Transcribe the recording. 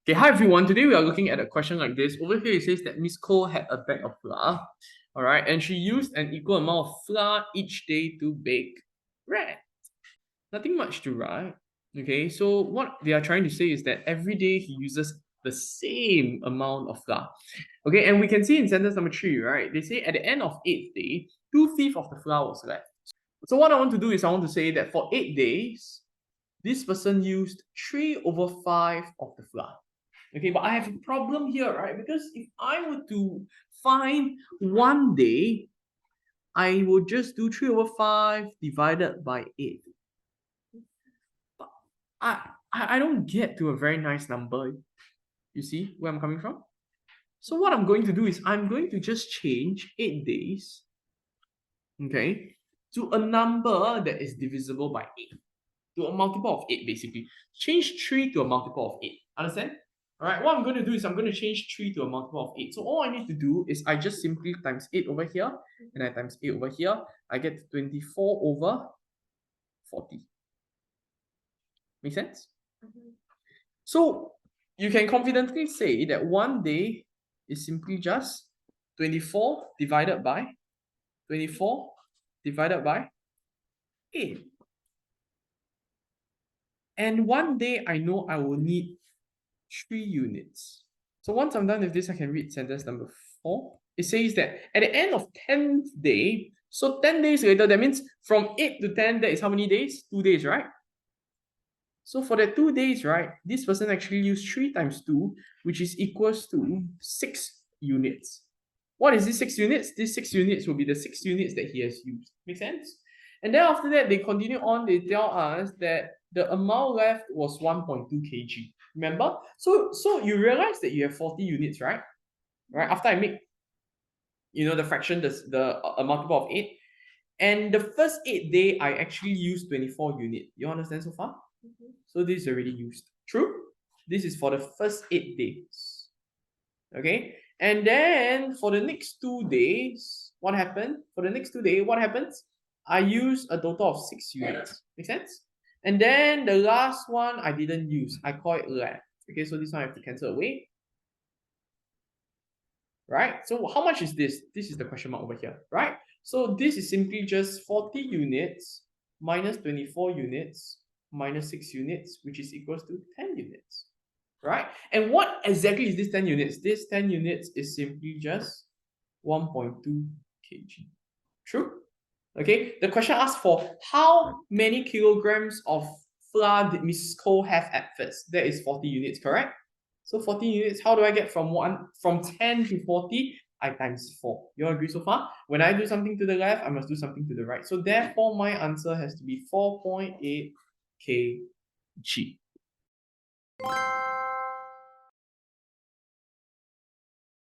Okay, hi everyone. Today we are looking at a question like this. Over here it says that Miss Cole had a bag of flour, all right, and she used an equal amount of flour each day to bake bread. Nothing much to write. Okay, so what they are trying to say is that every day he uses the same amount of flour. Okay, and we can see in sentence number 3, right? They say at the end of 8th day, 2/5 of the flour was left. So what I want to do is I want to say that for 8 days, this person used 3/5 of the flour. Okay, but I have a problem here, right? Because if I were to find one day, I would just do 3/5 divided by 8. But I don't get to a very nice number. You see where I'm coming from? So what I'm going to do is I'm going to just change 8 days, okay, to a number that is divisible by 8. To a multiple of 8, basically. Change 3 to a multiple of 8. Understand? Alright, what I'm going to do is I'm going to change 3 to a multiple of 8. So all I need to do is I just simply times 8 over here, and I times 8 over here. I get 24 over 40. Make sense? So you can confidently say that one day is simply just 24 divided by 24 divided by 8. And one day I know I will need 3 units. So once I'm done with this, I can read sentence number 4. It says that at the end of 10th day, so 10 days later, that means from 8 to 10, that is how many days? 2 days, right? So for the 2 days, right, this person actually used 3 times 2, which is equals to 6 units. What is this 6 units? These 6 units will be the 6 units that he has used. Make sense? And then after that, they continue on, they tell us that the amount left was 1.2 kg. Remember? So you realize that you have 40 units, right? Right? After I make, the fraction, a multiple of 8. And the first 8 day, I actually used 24 units. You understand so far? So this is already used. True? This is for the first 8 days. Okay? And then for the next 2 days, what happened? For the next 2 days, what happens? I use a total of 6 units. Make sense? And then the last one I didn't use. I call it left. Okay, so this one I have to cancel away. Right? So how much is this? This is the question mark over here, right? So this is simply just 40 units minus 24 units minus 6 units, which is equals to 10 units, right? And what exactly is this 10 units? This 10 units is simply just 1.2 kg. True? Okay, the question asks for how many kilograms of flour did Mrs. Cole have at first? That is 40 units, correct? So 40 units, how do I get from 10 to 40? I times 4. You all agree so far? When I do something to the left, I must do something to the right. So therefore, my answer has to be 4.8 kg.